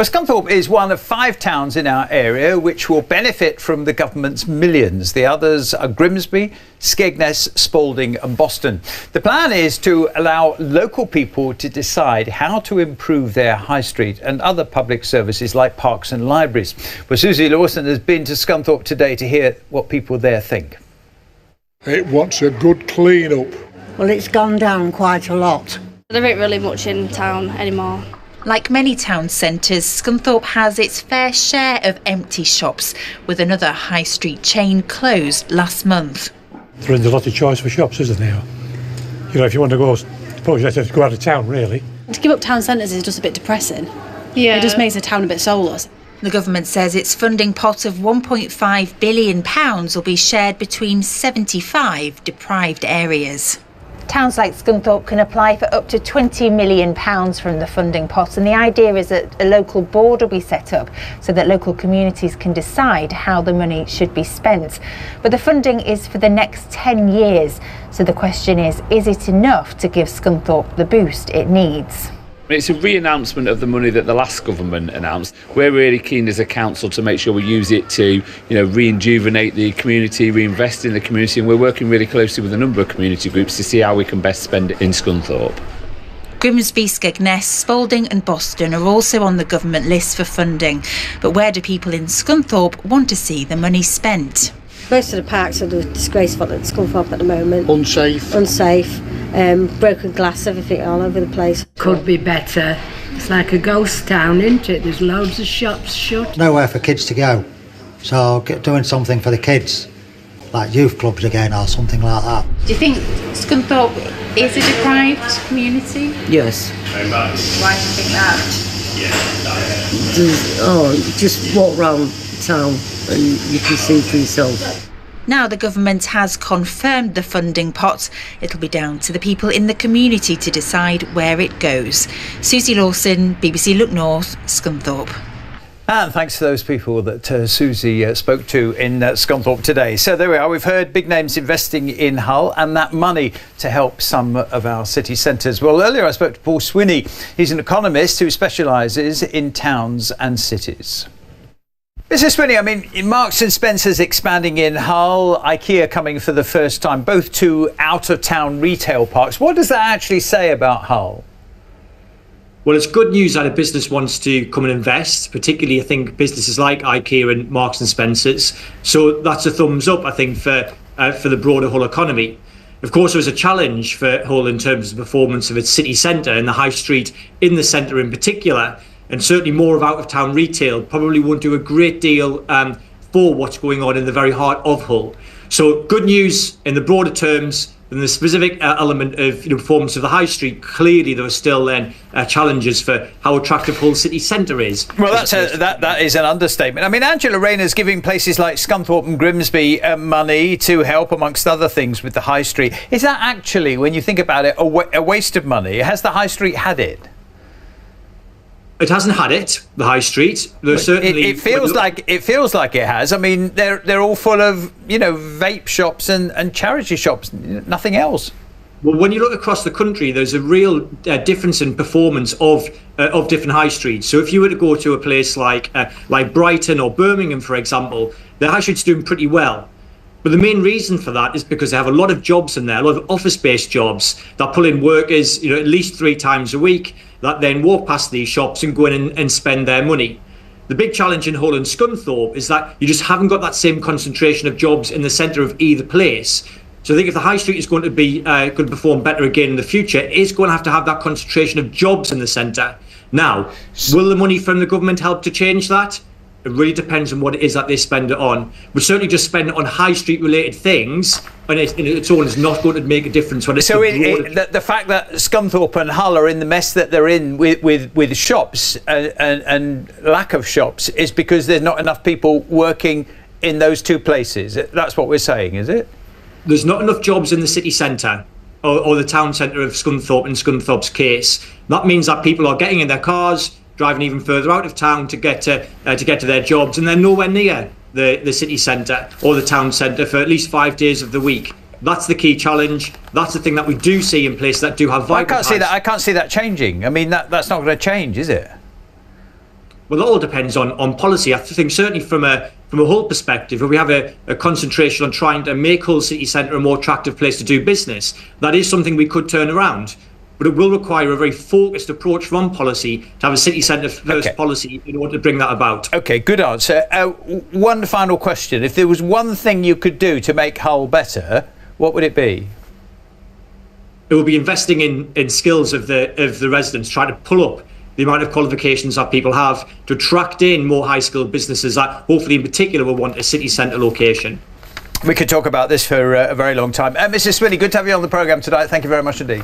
Well, Scunthorpe is one of 5 towns in our area which will benefit from the government's millions. The others are Grimsby, Skegness, Spalding and Boston. The plan is to allow local people to decide how to improve their high street and other public services like parks and libraries. Well, Susie Lawson has been to Scunthorpe today to hear what people there think. It wants a good clean up. Well, it's gone down quite a lot. There ain't really much in town anymore. Like many town centres, Scunthorpe has its fair share of empty shops, with another high street chain closed last month. There isn't a lot of choice for shops, isn't there? You know, if you want to go, suppose you have to go out of town, really. To give up town centres is just a bit depressing. Yeah. It just makes the town a bit soulless. The government says its funding pot of £1.5 billion will be shared between 75 deprived areas. Towns like Scunthorpe can apply for up to £20 million from the funding pot, and the idea is that a local board will be set up so that local communities can decide how the money should be spent. But the funding is for the next 10 years, so the question is it enough to give Scunthorpe the boost it needs? It's a re-announcement of the money that the last government announced. We're really keen as a council to make sure we use it to, rejuvenate the community, reinvest in the community, and we're working really closely with a number of community groups to see how we can best spend it in Scunthorpe. Grimsby, Skegness, Spalding and Boston are also on the government list for funding. But where do people in Scunthorpe want to see the money spent? Most of the parks are disgraceful at Scunthorpe at the moment. Unsafe. Broken glass, everything all over the place. Could be better. It's like a ghost town, isn't it? There's loads of shops shut. Nowhere for kids to go. So doing something for the kids, like youth clubs again or something like that. Do you think Scunthorpe is a deprived community? Yes. Why do you think that? Just walk round town and you can see for yourself. Now the government has confirmed the funding pot. It'll be down to the people in the community to decide where it goes. Susie Lawson, BBC Look North, Scunthorpe. And thanks to those people that Susie spoke to in Scunthorpe today. So there we are. We've heard big names investing in Hull and that money to help some of our city centres. Well, earlier I spoke to Paul Swinney. He's an economist who specialises in towns and cities. Mr. Swinney, Marks & Spencer's expanding in Hull, IKEA coming for the first time, both two out-of-town retail parks. What does that actually say about Hull? Well, it's good news that a business wants to come and invest, particularly I think businesses like IKEA and Marks & Spencer's. So that's a thumbs up, I think, for the broader Hull economy. Of course, there was a challenge for Hull in terms of the performance of its city centre and the high street in the centre in particular. And certainly more of out-of-town retail probably won't do a great deal for what's going on in the very heart of Hull. So good news in the broader terms. In the specific element of performance of the high street, clearly there are still then challenges for how attractive Hull city centre is. Well, that is an understatement. Angela Rayner's giving places like Scunthorpe and Grimsby money to help, amongst other things, with the high street. Is that actually, when you think about it, a waste of money? Has the high street had it? It hasn't had it, the high street. There's certainly it feels like it has. They're all full of vape shops and charity shops, nothing else. Well, when you look across the country, there's a real difference in performance of different high streets. So if you were to go to a place like Brighton or Birmingham, for example, the high street's doing pretty well. But the main reason for that is because they have a lot of jobs in there, a lot of office-based jobs that pull in workers, at least 3 times a week, that then walk past these shops and go in and spend their money. The big challenge in Hull and Scunthorpe is that you just haven't got that same concentration of jobs in the centre of either place. So I think if the high street is going to be going to perform better again in the future, it's going to have that concentration of jobs in the centre. Now, will the money from the government help to change that? It really depends on what it is that they spend it on. But certainly just spend it on high street related things and its own is not going to make a difference. When it's so the fact that Scunthorpe and Hull are in the mess that they're in with shops and lack of shops is because there's not enough people working in those two places. That's what we're saying, is it? There's not enough jobs in the city centre or the town centre of Scunthorpe in Scunthorpe's case. That means that people are getting in their cars, driving even further out of town to get to their jobs, and they're nowhere near the city centre or the town centre for at least 5 days of the week. That's the key challenge. That's the thing that we do see in places that do have vibrant. I can't see that changing. That's not going to change, is it? Well, it all depends on policy. I think certainly from a Hull perspective, if we have a concentration on trying to make Hull city centre a more attractive place to do business, that is something we could turn around. But it will require a very focused approach from policy to have a city centre first policy in order to bring that about. OK, good answer. One final question. If there was one thing you could do to make Hull better, what would it be? It will be investing in skills of the residents, trying to pull up the amount of qualifications that people have to attract in more high-skilled businesses that hopefully in particular will want a city centre location. We could talk about this for a very long time. Mrs. Swinney, good to have you on the programme tonight. Thank you very much indeed.